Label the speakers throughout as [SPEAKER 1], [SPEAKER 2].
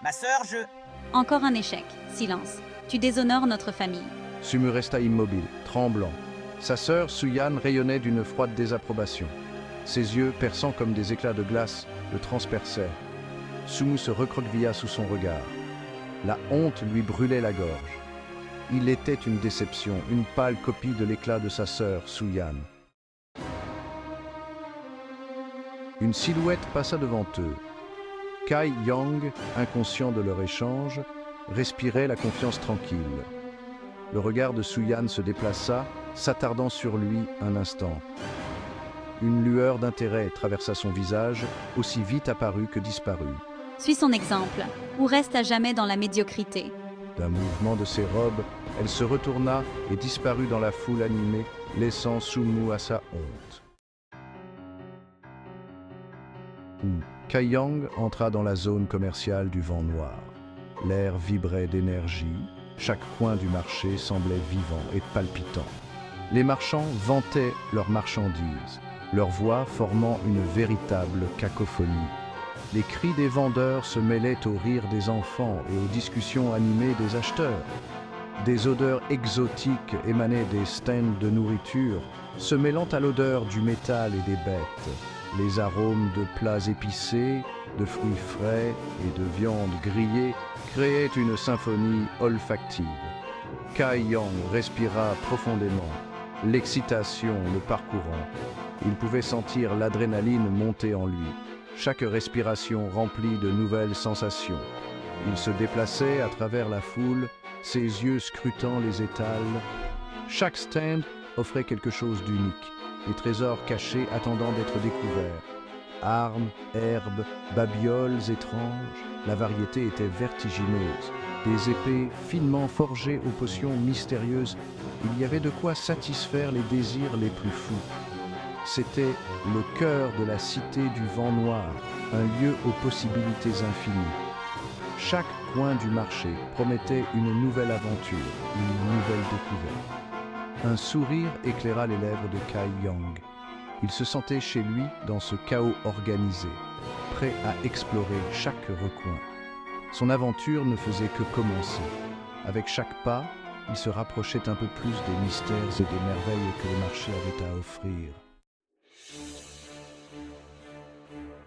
[SPEAKER 1] Ma sœur,
[SPEAKER 2] Encore un échec. Silence. Tu déshonores notre famille.
[SPEAKER 3] Sumu resta immobile, tremblant. Sa sœur, Suyan, rayonnait d'une froide désapprobation. Ses yeux, perçants comme des éclats de glace, le transperçaient. Sumu se recroquevilla sous son regard. La honte lui brûlait la gorge. Il était une déception, une pâle copie de l'éclat de sa sœur, Suyan. Une silhouette passa devant eux. Kai Yang, inconscient de leur échange, respirait la confiance tranquille. Le regard de Suyan se déplaça, s'attardant sur lui un instant. Une lueur d'intérêt traversa son visage, aussi vite apparue que disparue.
[SPEAKER 2] Suis son exemple, ou reste à jamais dans la médiocrité.
[SPEAKER 3] D'un mouvement de ses robes, elle se retourna et disparut dans la foule animée, laissant Sumu à sa honte. Kai Yang entra dans la zone commerciale du Vent Noir. L'air vibrait d'énergie, chaque coin du marché semblait vivant et palpitant. Les marchands vantaient leurs marchandises, leurs voix formant une véritable cacophonie. Les cris des vendeurs se mêlaient aux rires des enfants et aux discussions animées des acheteurs. Des odeurs exotiques émanaient des stands de nourriture, se mêlant à l'odeur du métal et des bêtes. Les arômes de plats épicés, de fruits frais et de viande grillée créaient une symphonie olfactive. Kai Yang respira profondément, l'excitation le parcourant. Il pouvait sentir l'adrénaline monter en lui. Chaque respiration remplie de nouvelles sensations. Il se déplaçait à travers la foule, ses yeux scrutant les étals. Chaque stand offrait quelque chose d'unique, des trésors cachés attendant d'être découverts. Armes, herbes, babioles étranges, la variété était vertigineuse. Des épées finement forgées aux potions mystérieuses, il y avait de quoi satisfaire les désirs les plus fous. C'était le cœur de la cité du Vent Noir, un lieu aux possibilités infinies. Chaque coin du marché promettait une nouvelle aventure, une nouvelle découverte. Un sourire éclaira les lèvres de Kai Yang. Il se sentait chez lui dans ce chaos organisé, prêt à explorer chaque recoin. Son aventure ne faisait que commencer. Avec chaque pas, il se rapprochait un peu plus des mystères et des merveilles que le marché avait à offrir.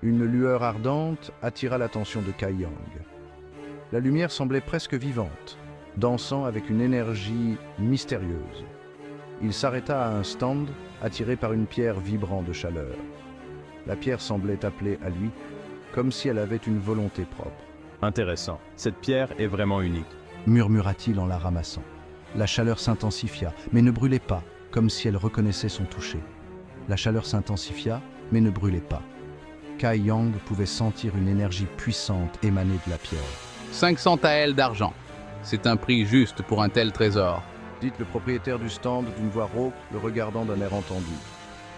[SPEAKER 3] Une lueur ardente attira l'attention de Kai Yang. La lumière semblait presque vivante, dansant avec une énergie mystérieuse. Il s'arrêta à un stand, attiré par une pierre vibrant de chaleur. La pierre semblait appeler à lui, comme si elle avait une volonté propre.
[SPEAKER 4] Intéressant. Cette pierre est vraiment unique.
[SPEAKER 3] Murmura-t-il en la ramassant. La chaleur s'intensifia, mais ne brûlait pas, comme si elle reconnaissait son toucher. La chaleur s'intensifia, mais ne brûlait pas. Kai Yang pouvait sentir une énergie puissante émaner de la pierre.
[SPEAKER 5] 500 taels d'argent. C'est un prix juste pour un tel trésor.
[SPEAKER 3] Dit le propriétaire du stand d'une voix rauque, le regardant d'un air entendu.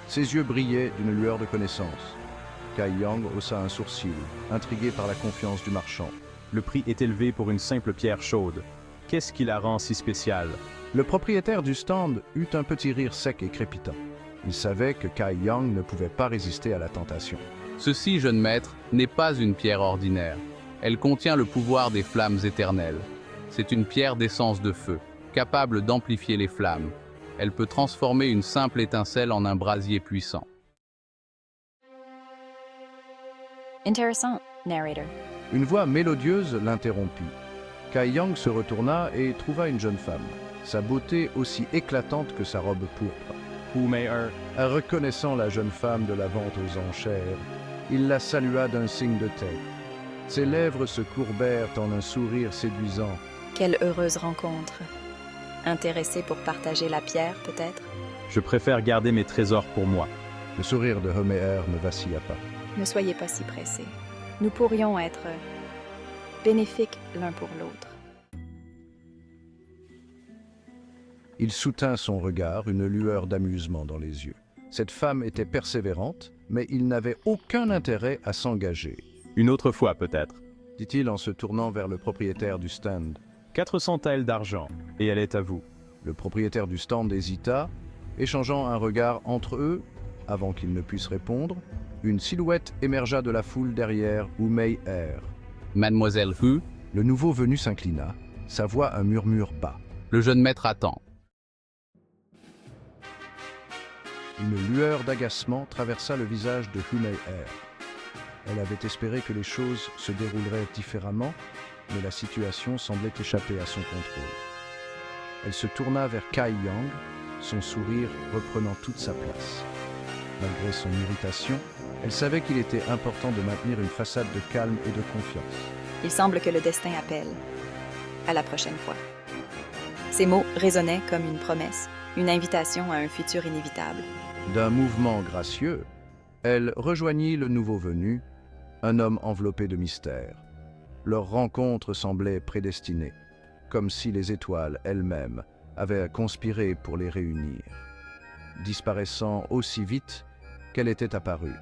[SPEAKER 3] Ses yeux brillaient d'une lueur de connaissance. Kai Yang haussa un sourcil, intrigué par la confiance du marchand.
[SPEAKER 4] Le prix est élevé pour une simple pierre chaude. Qu'est-ce qui la rend si spéciale?
[SPEAKER 3] Le propriétaire du stand eut un petit rire sec et crépitant. Il savait que Kai Yang ne pouvait pas résister à la tentation.
[SPEAKER 5] Ceci, jeune maître, n'est pas une pierre ordinaire. Elle contient le pouvoir des flammes éternelles. C'est une pierre d'essence de feu, capable d'amplifier les flammes. Elle peut transformer une simple étincelle en un brasier puissant.
[SPEAKER 6] Intéressant, narrator.
[SPEAKER 3] Une voix mélodieuse l'interrompit. Kai Yang se retourna et trouva une jeune femme, sa beauté aussi éclatante que sa robe pourpre. Reconnaissant la jeune femme de la vente aux enchères, il la salua d'un signe de tête. Ses lèvres se courbèrent en un sourire séduisant.
[SPEAKER 6] Quelle heureuse rencontre. Intéressé pour partager la pierre, peut-être?
[SPEAKER 4] Je préfère garder mes trésors pour moi.
[SPEAKER 3] Le sourire de Homer ne vacilla pas.
[SPEAKER 6] Ne soyez pas si pressés. Nous pourrions être bénéfiques l'un pour l'autre.
[SPEAKER 3] Il soutint son regard, une lueur d'amusement dans les yeux. Cette femme était persévérante, mais il n'avait aucun intérêt à s'engager.
[SPEAKER 4] Une autre fois peut-être.
[SPEAKER 3] Dit-il en se tournant vers le propriétaire du stand.
[SPEAKER 4] 400 taels d'argent, et elle est à vous.
[SPEAKER 3] Le propriétaire du stand hésita, échangeant un regard entre eux, avant qu'il ne puisse répondre. Une silhouette émergea de la foule derrière Umei Air.
[SPEAKER 5] Mademoiselle Hu,
[SPEAKER 3] Le nouveau venu s'inclina, sa voix un murmure bas.
[SPEAKER 5] le jeune maître attend.
[SPEAKER 3] Une lueur d'agacement traversa le visage de Hu Mei-er. Elle avait espéré que les choses se dérouleraient différemment, mais la situation semblait échapper à son contrôle. Elle se tourna vers Kai Yang, son sourire reprenant toute sa place. Malgré son irritation, elle savait qu'il était important de maintenir une façade de calme et de confiance.
[SPEAKER 6] Il semble que le destin appelle. À la prochaine fois. Ces mots résonnaient comme une promesse, une invitation à un futur inévitable.
[SPEAKER 3] D'un mouvement gracieux, elle rejoignit le nouveau venu, un homme enveloppé de mystère. Leur rencontre semblait prédestinée, comme si les étoiles elles-mêmes avaient conspiré pour les réunir. Disparaissant aussi vite qu'elle était apparue,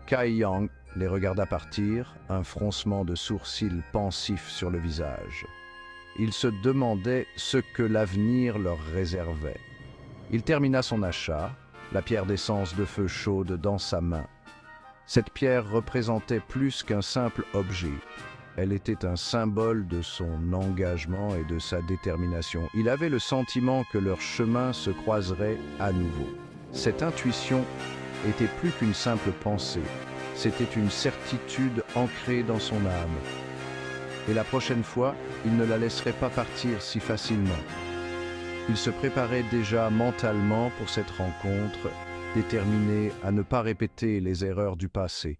[SPEAKER 3] Kai Yang les regarda partir, un froncement de sourcils pensif sur le visage. Il se demandait ce que l'avenir leur réservait. Il termina son achat, la pierre d'essence de feu chaude dans sa main. Cette pierre représentait plus qu'un simple objet. Elle était un symbole de son engagement et de sa détermination. Il avait le sentiment que leur chemin se croiserait à nouveau. Cette intuition était plus qu'une simple pensée. C'était une certitude ancrée dans son âme. Et la prochaine fois, il ne la laisserait pas partir si facilement. Il se préparait déjà mentalement pour cette rencontre, déterminé à ne pas répéter les erreurs du passé.